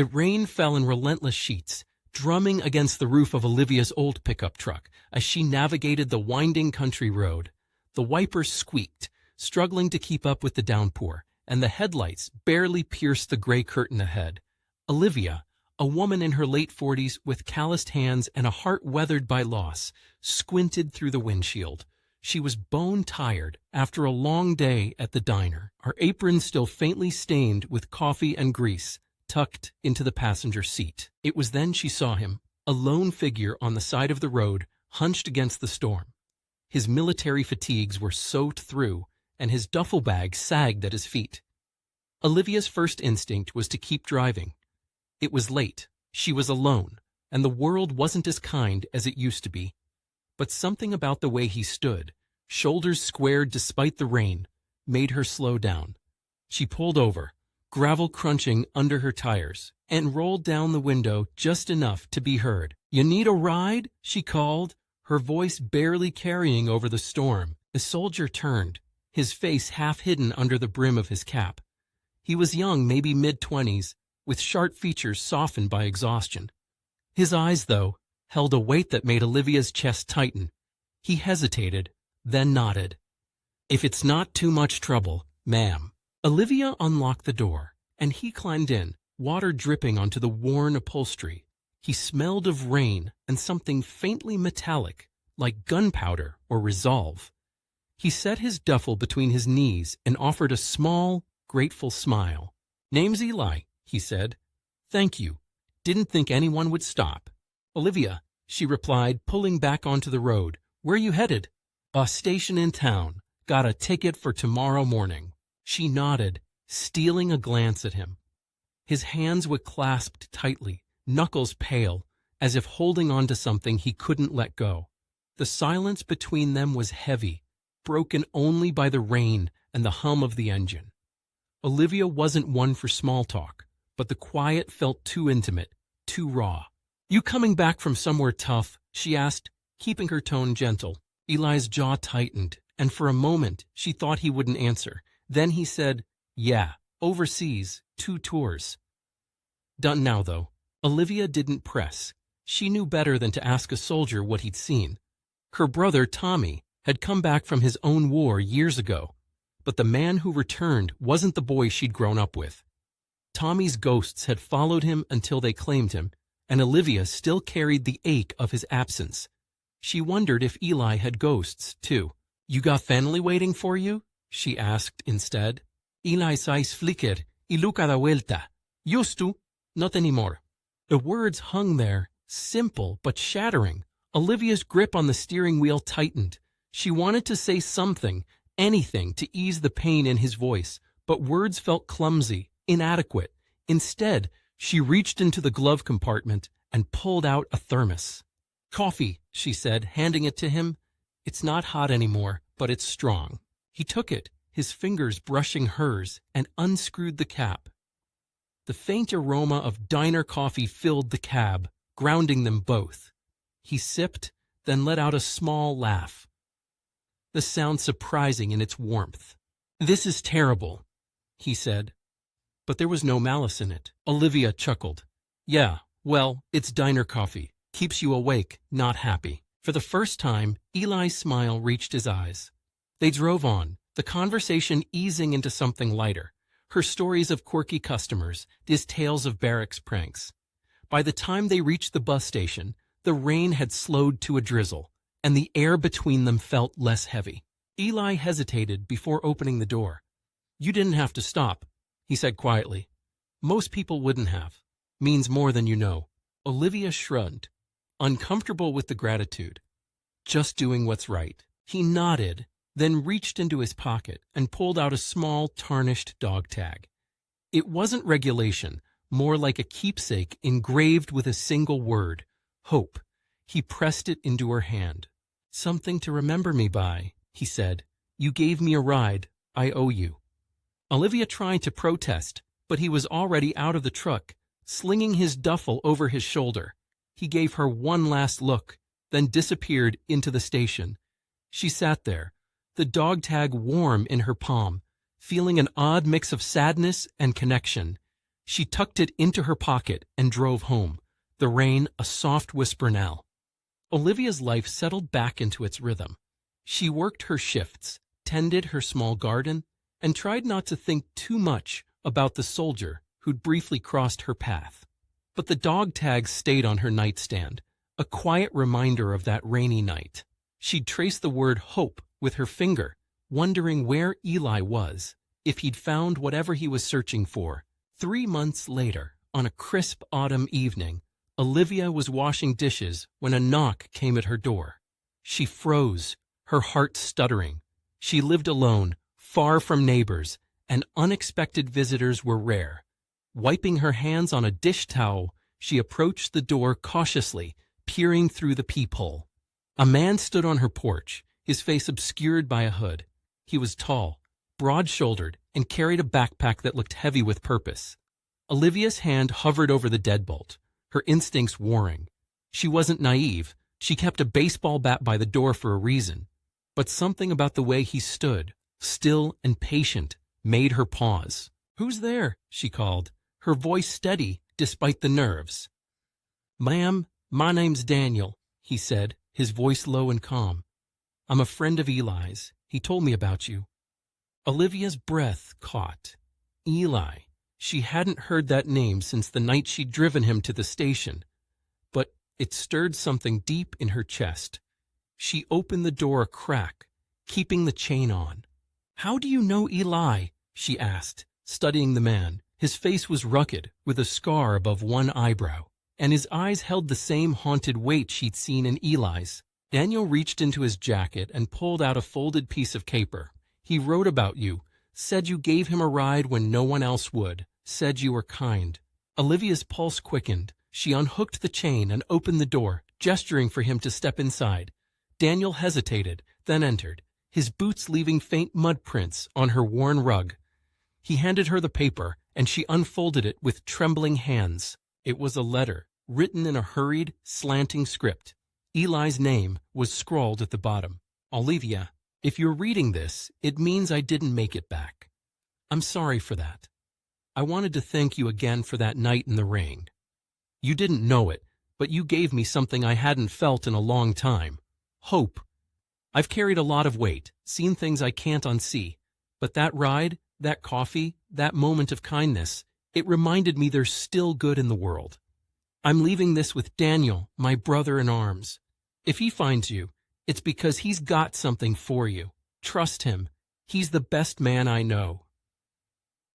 The rain fell in relentless sheets, drumming against the roof of Olivia's old pickup truck as she navigated the winding country road. The wipers squeaked, struggling to keep up with the downpour, and the headlights barely pierced the gray curtain ahead. Olivia, a woman in her late 40s with calloused hands and a heart weathered by loss, squinted through the windshield. She was bone-tired after a long day at the diner, her apron still faintly stained with coffee and grease, tucked into the passenger seat. It was then she saw him, a lone figure on the side of the road, hunched against the storm. His military fatigues were soaked through, and his duffel bag sagged at his feet. Olivia's first instinct was to keep driving. It was late, she was alone, and the world wasn't as kind as it used to be. But something about the way he stood, shoulders squared despite the rain, made her slow down. She pulled over, gravel crunching under her tires, and rolled down the window just enough to be heard. "You need a ride?" she called, her voice barely carrying over the storm. The soldier turned, his face half hidden under the brim of his cap. He was young, maybe mid-20s, with sharp features softened by exhaustion. His eyes, though, held a weight that made Olivia's chest tighten. He hesitated, then nodded. "If it's not too much trouble, ma'am." Olivia unlocked the door, and he climbed in, water dripping onto the worn upholstery. He smelled of rain and something faintly metallic, like gunpowder or resolve. He set his duffel between his knees and offered a small, grateful smile. "Name's Eli," he said. "Thank you. Didn't think anyone would stop." "Olivia," she replied, pulling back onto the road. "Where you headed?" "A station in town. Got a ticket for tomorrow morning." She nodded, stealing a glance at him. His hands were clasped tightly, knuckles pale, as if holding on to something he couldn't let go. The silence between them was heavy, broken only by the rain and the hum of the engine. Olivia wasn't one for small talk, but the quiet felt too intimate, too raw. "You coming back from somewhere tough?" she asked, keeping her tone gentle. Eli's jaw tightened, and for a moment she thought he wouldn't answer. Then he said, "Yeah, overseas, 2 tours." Done now, though. Olivia didn't press. She knew better than to ask a soldier what he'd seen. Her brother, Tommy, had come back from his own war years ago, but the man who returned wasn't the boy she'd grown up with. Tommy's ghosts had followed him until they claimed him, and Olivia still carried the ache of his absence. She wondered if Eli had ghosts, too. "You got family waiting for you?" she asked instead. "Eli sais flicker, y Luca da vuelta. Used to, not anymore." The words hung there, simple but shattering. Olivia's grip on the steering wheel tightened. She wanted to say something, anything, to ease the pain in his voice, but words felt clumsy, inadequate. Instead, she reached into the glove compartment and pulled out a thermos. "Coffee," she said, handing it to him. "It's not hot anymore, but it's strong." He took it, his fingers brushing hers, and unscrewed the cap. The faint aroma of diner coffee filled the cab, grounding them both. He sipped, then let out a small laugh, the sound surprising in its warmth. "This is terrible," he said. But there was no malice in it. Olivia chuckled. "Yeah, well, it's diner coffee. Keeps you awake, not happy." For the first time, Eli's smile reached his eyes. They drove on, the conversation easing into something lighter. Her stories of quirky customers, his tales of barracks pranks. By the time they reached the bus station, the rain had slowed to a drizzle, and the air between them felt less heavy. Eli hesitated before opening the door. "You didn't have to stop," he said quietly. "Most people wouldn't have. Means more than you know." Olivia shrugged, uncomfortable with the gratitude. Just doing what's right. He nodded, then reached into his pocket and pulled out a small, tarnished dog tag. It wasn't regulation, more like a keepsake engraved with a single word, hope. He pressed it into her hand. "Something to remember me by," he said. "You gave me a ride. I owe you." Olivia tried to protest, but he was already out of the truck, slinging his duffel over his shoulder. He gave her one last look, then disappeared into the station. She sat there, the dog tag warm in her palm, feeling an odd mix of sadness and connection. She tucked it into her pocket and drove home, the rain a soft whisper now. Olivia's life settled back into its rhythm. She worked her shifts, tended her small garden, and tried not to think too much about the soldier who'd briefly crossed her path. But the dog tag stayed on her nightstand, a quiet reminder of that rainy night. She'd traced the word hope with her finger, wondering where Eli was, if he'd found whatever he was searching for. 3 months later, on a crisp autumn evening, Olivia was washing dishes when a knock came at her door. She froze, her heart stuttering. She lived alone, far from neighbors, and unexpected visitors were rare. Wiping her hands on a dish towel, she approached the door cautiously, peering through the peephole. A man stood on her porch, his face obscured by a hood. He was tall, broad-shouldered, and carried a backpack that looked heavy with purpose. Olivia's hand hovered over the deadbolt, her instincts warring. She wasn't naive. She kept a baseball bat by the door for a reason. But something about the way he stood, still and patient, made her pause. "Who's there?" she called, her voice steady despite the nerves. "Ma'am, my name's Daniel," he said, his voice low and calm. "I'm a friend of Eli's. He told me about you." Olivia's breath caught. Eli. She hadn't heard that name since the night she'd driven him to the station. But it stirred something deep in her chest. She opened the door a crack, keeping the chain on. "How do you know Eli?" she asked, studying the man. His face was rugged, with a scar above one eyebrow, and his eyes held the same haunted weight she'd seen in Eli's. Daniel reached into his jacket and pulled out a folded piece of paper. "He wrote about you, said you gave him a ride when no one else would, said you were kind." Olivia's pulse quickened. She unhooked the chain and opened the door, gesturing for him to step inside. Daniel hesitated, then entered, his boots leaving faint mud prints on her worn rug. He handed her the paper, and she unfolded it with trembling hands. It was a letter, written in a hurried, slanting script. Eli's name was scrawled at the bottom. "Olivia, if you're reading this, it means I didn't make it back. I'm sorry for that. I wanted to thank you again for that night in the rain. You didn't know it, but you gave me something I hadn't felt in a long time. Hope. I've carried a lot of weight, seen things I can't unsee, but that ride, that coffee, that moment of kindness, it reminded me there's still good in the world. I'm leaving this with Daniel, my brother in arms. If he finds you, it's because he's got something for you. Trust him. He's the best man I know.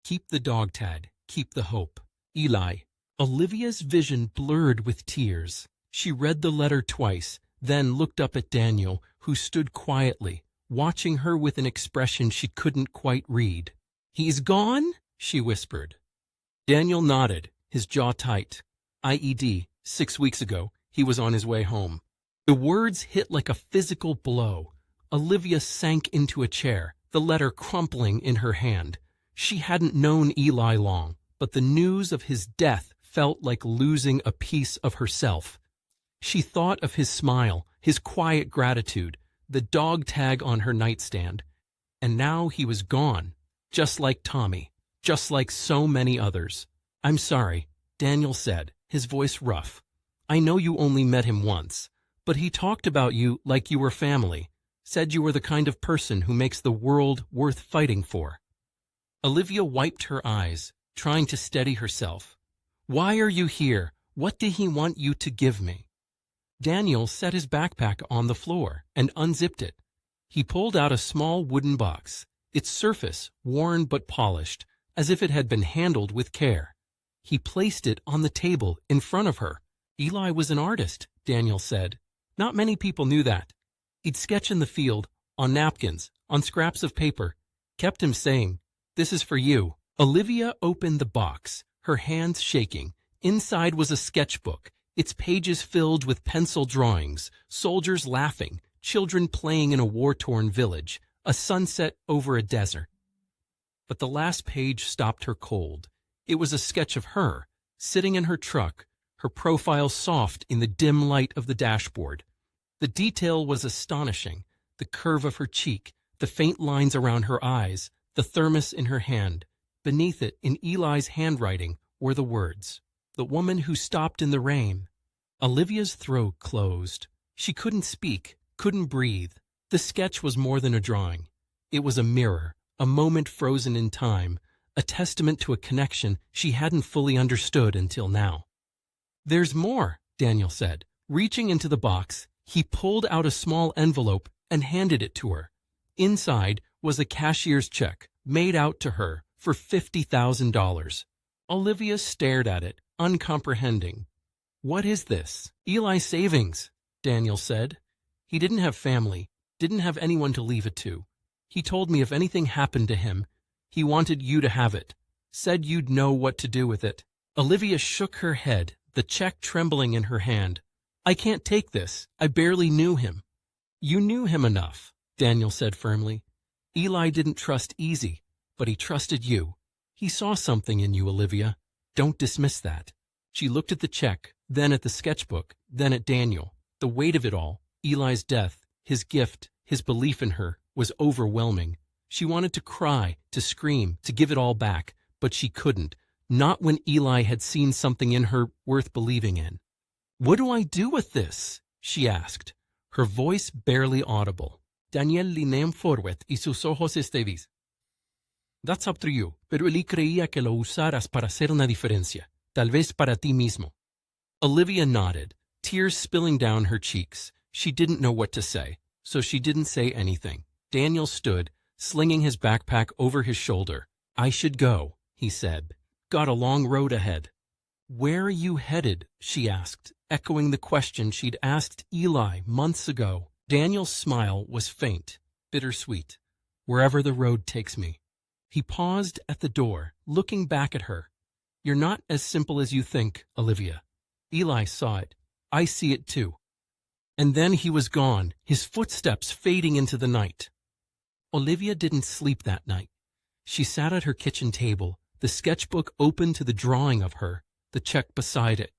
Keep the dog tag. Keep the hope. Eli." Olivia's vision blurred with tears. She read the letter twice, then looked up at Daniel, who stood quietly, watching her with an expression she couldn't quite read. "He's gone?" she whispered. Daniel nodded, his jaw tight. IED, 6 weeks ago, he was on his way home. The words hit like a physical blow. Olivia sank into a chair, the letter crumpling in her hand. She hadn't known Eli long, but the news of his death felt like losing a piece of herself. She thought of his smile, his quiet gratitude, the dog tag on her nightstand. And now he was gone, just like Tommy, just like so many others. "I'm sorry," Daniel said, his voice rough. "I know you only met him once, but he talked about you like you were family, said you were the kind of person who makes the world worth fighting for." Olivia wiped her eyes, trying to steady herself. "Why are you here? What did he want you to give me?" Daniel set his backpack on the floor and unzipped it. He pulled out a small wooden box, its surface worn but polished, as if it had been handled with care. He placed it on the table in front of her. Eli was an artist, Daniel said. Not many people knew that. He'd sketch in the field, on napkins, on scraps of paper. Kept him saying, "This is for you." Olivia opened the box, her hands shaking. Inside was a sketchbook, its pages filled with pencil drawings, soldiers laughing, children playing in a war-torn village, a sunset over a desert. But the last page stopped her cold. It was a sketch of her, sitting in her truck, her profile soft in the dim light of the dashboard. The detail was astonishing, the curve of her cheek, the faint lines around her eyes, the thermos in her hand. Beneath it, in Eli's handwriting, were the words, "The woman who stopped in the rain." Olivia's throat closed. She couldn't speak, couldn't breathe. The sketch was more than a drawing. It was a mirror, a moment frozen in time, a testament to a connection she hadn't fully understood until now. "There's more," Daniel said. Reaching into the box, he pulled out a small envelope and handed it to her. Inside was a cashier's check made out to her for $50,000. Olivia stared at it, uncomprehending. "What is this?" "Eli Savings," Daniel said. "He didn't have family, didn't have anyone to leave it to. He told me if anything happened to him, he wanted you to have it, said you'd know what to do with it." Olivia shook her head, the check trembling in her hand. "I can't take this. I barely knew him." "You knew him enough," Daniel said firmly. "Eli didn't trust Easy, but he trusted you. He saw something in you, Olivia. Don't dismiss that." She looked at the check, then at the sketchbook, then at Daniel. The weight of it all, Eli's death, his gift, his belief in her, was overwhelming. She wanted to cry, to scream, to give it all back, but she couldn't, not when Eli had seen something in her worth believing in. "What do I do with this?" she asked, her voice barely audible. Daniel leanó forward y sus ojos estevis. "That's up to you, pero él creía que lo usaras para hacer una diferencia, tal vez para ti mismo." Olivia nodded, tears spilling down her cheeks. She didn't know what to say, so she didn't say anything. Daniel stood, slinging his backpack over his shoulder. "I should go," he said. "Got a long road ahead." "Where are you headed?" she asked, echoing the question she'd asked Eli months ago. Daniel's smile was faint, bittersweet. "Wherever the road takes me." He paused at the door, looking back at her. "You're not as simple as you think, Olivia." Eli saw it. "I see it too." And then he was gone, his footsteps fading into the night. Olivia didn't sleep that night. She sat at her kitchen table, the sketchbook open to the drawing of her, the check beside it.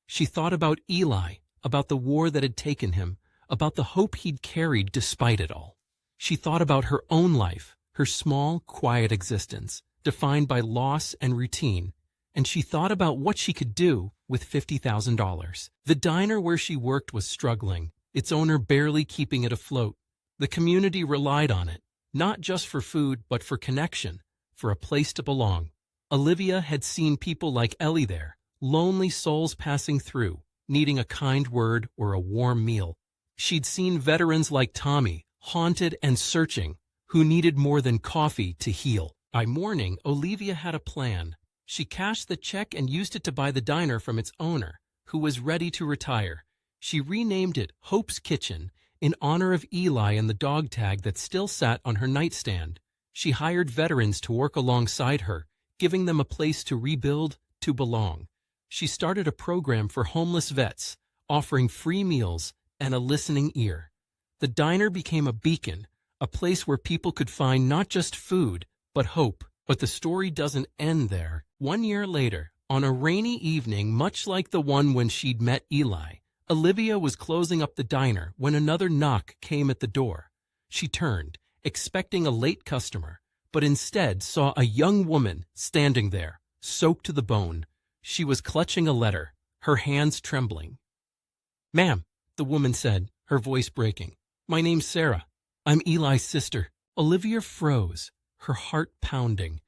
She thought about Eli, about the war that had taken him, about the hope he'd carried despite it all. She thought about her own life, her small, quiet existence, defined by loss and routine, and she thought about what she could do with $50,000. The diner where she worked was struggling, its owner barely keeping it afloat. The community relied on it, not just for food, but for connection, for a place to belong. Olivia had seen people like Ellie there, lonely souls passing through, needing a kind word or a warm meal. She'd seen veterans like Tommy, haunted and searching, who needed more than coffee to heal. By morning, Olivia had a plan. She cashed the check and used it to buy the diner from its owner, who was ready to retire. She renamed it Hope's Kitchen in honor of Eli and the dog tag that still sat on her nightstand. She hired veterans to work alongside her, giving them a place to rebuild, to belong. She started a program for homeless vets, offering free meals and a listening ear. The diner became a beacon, a place where people could find not just food, but hope. But the story doesn't end there. 1 year later, on a rainy evening much like the one when she'd met Eli, Olivia was closing up the diner when another knock came at the door. She turned, expecting a late customer, but instead saw a young woman standing there, soaked to the bone. She was clutching a letter, her hands trembling. "Ma'am," the woman said, her voice breaking. "My name's Sarah. I'm Eli's sister." Olivia froze, her heart pounding.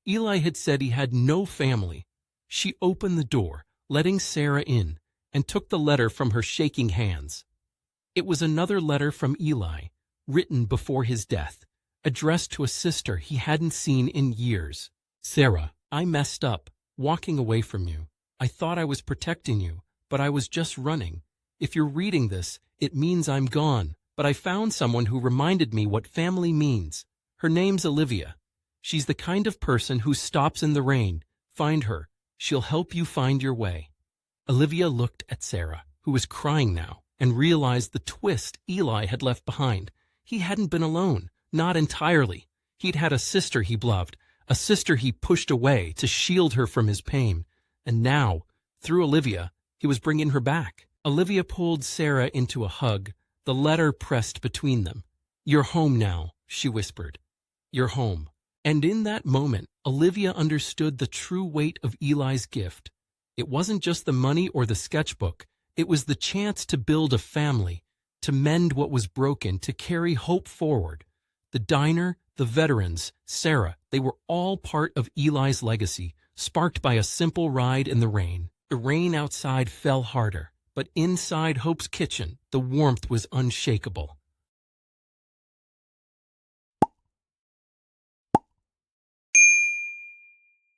Eli had said he had no family. She opened the door, letting Sarah in, and took the letter from her shaking hands. It was another letter from Eli, written before his death, addressed to a sister he hadn't seen in years. "Sarah, I messed up, walking away from you. I thought I was protecting you, but I was just running. If you're reading this, it means I'm gone, but I found someone who reminded me what family means. Her name's Olivia. She's the kind of person who stops in the rain. Find her. She'll help you find your way." Olivia looked at Sarah, who was crying now, and realized the twist Eli had left behind. He hadn't been alone, not entirely. He'd had a sister he loved, a sister he pushed away to shield her from his pain. And now, through Olivia, he was bringing her back. Olivia pulled Sarah into a hug, the letter pressed between them. "You're home now," she whispered. "You're home. And in that moment, Olivia understood the true weight of Eli's gift. It wasn't just the money or the sketchbook. It was the chance to build a family, to mend what was broken, to carry hope forward. The diner, the veterans, Sarah, they were all part of Eli's legacy, sparked by a simple ride in the rain. The rain outside fell harder, but inside Hope's kitchen, the warmth was unshakable.